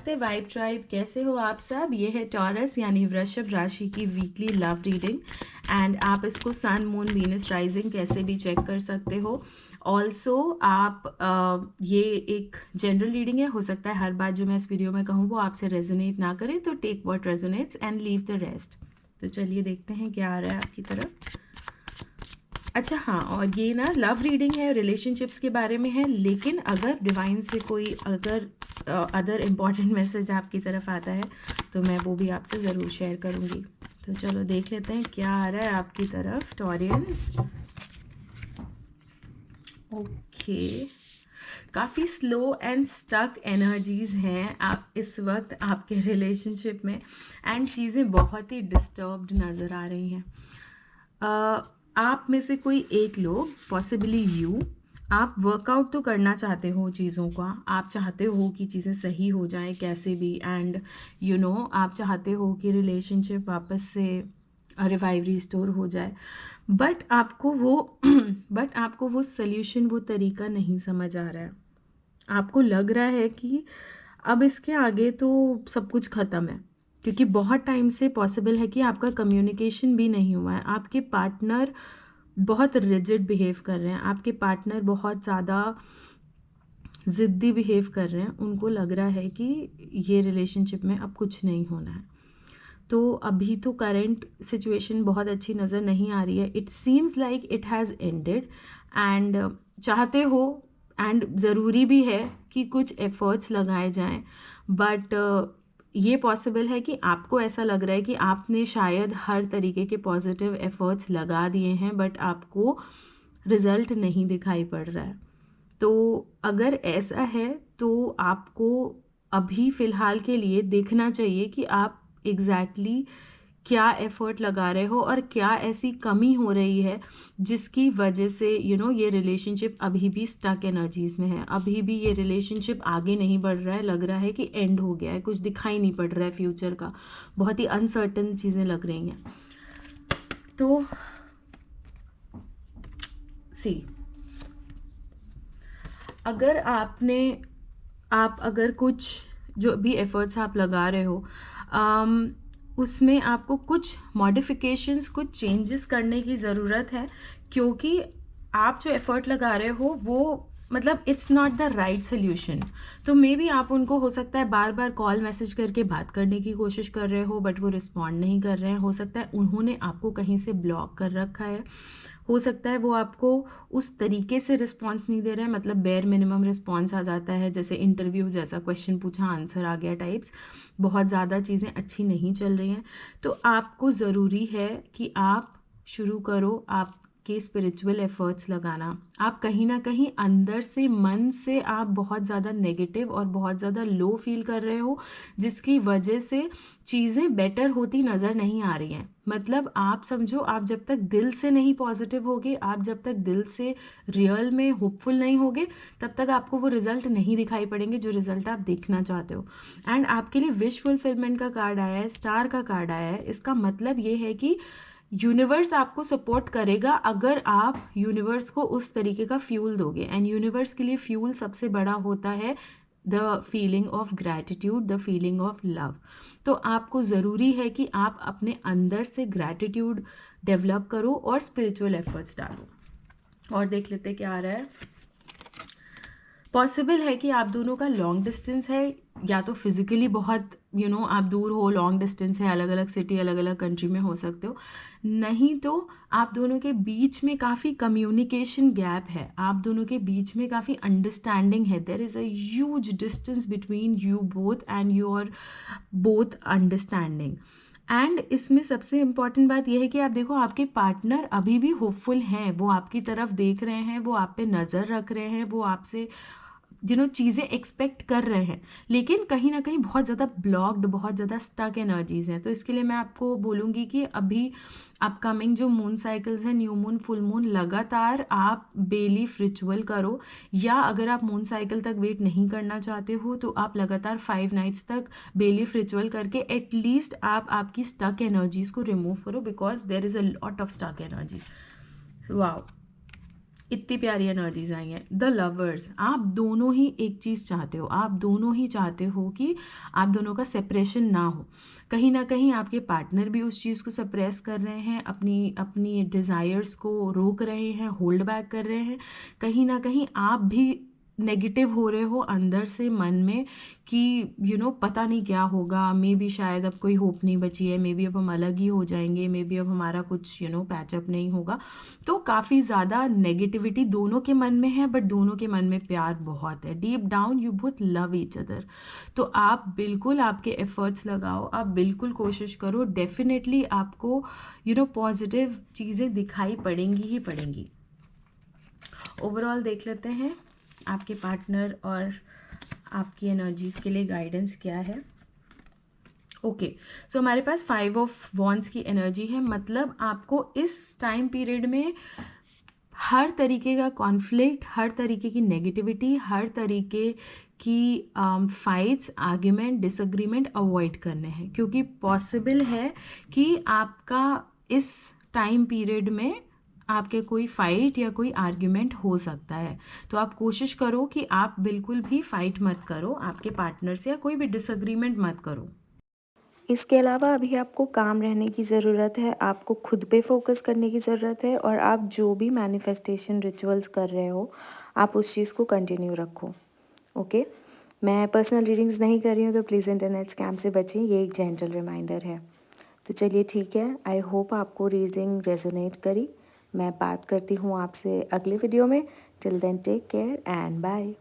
नमस्ते vibe tribe, कैसे हो आप सब। ये है टॉरस यानी वृषभ राशि की वीकली लव रीडिंग एंड आप इसको सन मून वीनस राइजिंग कैसे भी चेक कर सकते हो। ऑल्सो आप ये एक जनरल रीडिंग है, हो सकता है हर बात जो मैं इस वीडियो में कहूँ वो आपसे रेजोनेट ना करे, तो take what resonates and leave the rest. तो चलिए देखते हैं क्या आ रहा है आपकी तरफ। अच्छा हाँ, और ये ना लव रीडिंग है, रिलेशनशिप्स के बारे में है, लेकिन अगर डिवाइन से कोई अगर अदर इम्पॉर्टेंट मैसेज आपकी तरफ आता है तो मैं वो भी आपसे ज़रूर शेयर करूँगी। तो चलो देख लेते हैं क्या आ रहा है आपकी तरफ टॉरियंस। ओके, काफ़ी स्लो एंड स्टक एनर्जीज़ हैं आप इस वक्त आपके रिलेशनशिप में एंड चीज़ें बहुत ही डिस्टर्ब्ड नज़र आ रही हैं। आप में से कोई एक लोग, पॉसिबली यू, आप वर्कआउट तो करना चाहते हो चीज़ों का, आप चाहते हो कि चीज़ें सही हो जाएं कैसे भी, एंड आप चाहते हो कि रिलेशनशिप वापस से रिवाइव रिस्टोर हो जाए, बट आपको वो सल्यूशन, वो तरीका नहीं समझ आ रहा है। आपको लग रहा है कि अब इसके आगे तो सब कुछ ख़त्म है, क्योंकि बहुत टाइम से पॉसिबल है कि आपका कम्युनिकेशन भी नहीं हुआ है। आपके पार्टनर बहुत रिजिड बिहेव कर रहे हैं, आपके पार्टनर बहुत ज़्यादा ज़िद्दी बिहेव कर रहे हैं। उनको लग रहा है कि ये रिलेशनशिप में अब कुछ नहीं होना है। तो अभी तो करंट सिचुएशन बहुत अच्छी नज़र नहीं आ रही है। It seems like it has ended and चाहते हो एंड ज़रूरी भी है कि कुछ एफ़र्ट्स लगाए जाएं, बट ये पॉसिबल है कि आपको ऐसा लग रहा है कि आपने शायद हर तरीके के पॉजिटिव एफ़र्ट्स लगा दिए हैं, बट आपको रिज़ल्ट नहीं दिखाई पड़ रहा है। तो अगर ऐसा है तो आपको अभी फ़िलहाल के लिए देखना चाहिए कि आप एग्जैक्टली क्या एफ़र्ट लगा रहे हो और क्या ऐसी कमी हो रही है जिसकी वजह से ये रिलेशनशिप अभी भी स्टक एनर्जीज़ में है, अभी भी ये रिलेशनशिप आगे नहीं बढ़ रहा है, लग रहा है कि एंड हो गया है, कुछ दिखाई नहीं पड़ रहा है फ्यूचर का, बहुत ही अनसर्टन चीज़ें लग रही हैं। तो सी, आप अगर कुछ जो भी एफ़र्ट्स आप लगा रहे हो उसमें आपको कुछ मॉडिफिकेशंस, कुछ चेंजेस करने की ज़रूरत है, क्योंकि आप जो एफ़र्ट लगा रहे हो वो मतलब it's not the right solution. तो मे बी आप उनको, हो सकता है, बार बार कॉल मैसेज करके बात करने की कोशिश कर रहे हो बट वो रिस्पॉन्ड नहीं कर रहे हैं, हो सकता है उन्होंने आपको कहीं से ब्लॉक कर रखा है, हो सकता है वो आपको उस तरीके से रिस्पॉन्स नहीं दे रहे हैं, मतलब बेयर मिनिमम रिस्पॉन्स आ जाता है, जैसे इंटरव्यू जैसा, क्वेश्चन पूछा आंसर आ गया टाइप्स, बहुत ज़्यादा चीज़ें अच्छी नहीं चल रही हैं। तो आपको ज़रूरी है कि आप शुरू करो आपके स्पिरिचुअल एफर्ट्स लगाना। आप कहीं ना कहीं अंदर से, मन से आप बहुत ज़्यादा नेगेटिव और बहुत ज़्यादा लो फील कर रहे हो, जिसकी वजह से चीज़ें बेटर होती नज़र नहीं आ रही हैं। मतलब आप समझो, आप जब तक दिल से नहीं पॉजिटिव होगे, आप जब तक दिल से रियल में होपफुल नहीं होगे, तब तक आपको वो रिज़ल्ट नहीं दिखाई पड़ेंगे जो रिज़ल्ट आप देखना चाहते हो। एंड आपके लिए विश फुलफिलमेंट का कार्ड आया है, स्टार का कार्ड आया है। इसका मतलब ये है कि यूनिवर्स आपको सपोर्ट करेगा अगर आप यूनिवर्स को उस तरीके का फ्यूल दोगे। एंड यूनिवर्स के लिए फ्यूल सबसे बड़ा होता है the feeling of gratitude, the feeling of love. तो आपको ज़रूरी है कि आप अपने अंदर से ग्रैटिट्यूड डेवलप करो और स्पिरिचुअल एफर्ट्स डालो। और देख लेते क्या आ रहा है। पॉसिबल है कि आप दोनों का लॉन्ग डिस्टेंस है, या तो फिज़िकली बहुत आप दूर हो, लॉन्ग डिस्टेंस है, अलग अलग सिटी, अलग अलग कंट्री में हो सकते हो, नहीं तो आप दोनों के बीच में काफ़ी कम्युनिकेशन गैप है, आप दोनों के बीच में काफ़ी अंडरस्टैंडिंग है। There is a huge distance between you both and your both understanding. And इसमें सबसे इम्पॉर्टेंट बात यह है कि आप देखो, आपके पार्टनर अभी भी होपफुल हैं, वो आपकी तरफ देख रहे हैं, वो आप पे नज़र रख रहे हैं, वो आपसे चीज़ें एक्सपेक्ट कर रहे हैं, लेकिन कहीं ना कहीं बहुत ज़्यादा ब्लॉक्ड, बहुत ज़्यादा स्टक एनर्जीज़ हैं। तो इसके लिए मैं आपको बोलूँगी कि अभी अपकमिंग जो मून साइकिल्स हैं, न्यू मून, फुल मून, लगातार आप बेलीफ रिचुअल करो, या अगर आप मून साइकिल तक वेट नहीं करना चाहते हो तो आप लगातार 5 नाइट्स तक बेलीफ रिचुअल करके एटलीस्ट आप आपकी स्टक एनर्जीज़ को रिमूव करो, because there is a lot of stuck energy. Wow, इतनी प्यारी एनर्जीज आई हैं। द लवर्स, आप दोनों ही एक चीज़ चाहते हो, आप दोनों ही चाहते हो कि आप दोनों का सेपरेशन ना हो। कहीं ना कहीं आपके पार्टनर भी उस चीज़ को सप्रेस कर रहे हैं, अपनी अपनी डिज़ायर्स को रोक रहे हैं, होल्ड बैक कर रहे हैं। कहीं ना कहीं आप भी नेगेटिव हो रहे हो अंदर से मन में कि पता नहीं क्या होगा, मे बी शायद अब कोई होप नहीं बची है, मे बी अब हम अलग ही हो जाएंगे, मे बी अब हमारा कुछ पैचअप नहीं होगा। तो काफ़ी ज़्यादा नेगेटिविटी दोनों के मन में है, बट दोनों के मन में प्यार बहुत है। Deep down you both love each other. तो आप बिल्कुल आपके एफर्ट्स लगाओ, आप बिल्कुल कोशिश करो, डेफिनेटली आपको पॉजिटिव चीज़ें दिखाई पड़ेंगी ही पड़ेंगी। ओवरऑल देख लेते हैं आपके पार्टनर और आपकी एनर्जीज़ के लिए गाइडेंस क्या है। ओके, सो हमारे पास 5 ऑफ वॉन्ड्स की एनर्जी है, मतलब आपको इस टाइम पीरियड में हर तरीके का कॉन्फ्लिक्ट, हर तरीके की नेगेटिविटी, हर तरीके की फाइट्स, आर्ग्यूमेंट, डिसएग्रीमेंट अवॉइड करने हैं, क्योंकि पॉसिबल है कि आपका इस टाइम पीरियड में आपके कोई फाइट या कोई आर्ग्यूमेंट हो सकता है। तो आप कोशिश करो कि आप बिल्कुल भी फाइट मत करो आपके पार्टनर से, या कोई भी डिसएग्रीमेंट मत करो। इसके अलावा अभी आपको काम रहने की ज़रूरत है, आपको खुद पे फोकस करने की ज़रूरत है, और आप जो भी मैनिफेस्टेशन रिचुअल्स कर रहे हो आप उस चीज़ को कंटिन्यू रखो। ओके, मैं पर्सनल रीडिंग्स नहीं कर रही हूँ, तो प्लीज़ इंटरनेट स्कैम से बचें, ये एक जेंटल रिमाइंडर है। तो चलिए ठीक है, आई होप आपको रीडिंग रेजोनेट करी। मैं बात करती हूँ आपसे अगले वीडियो में। Till then take care and bye.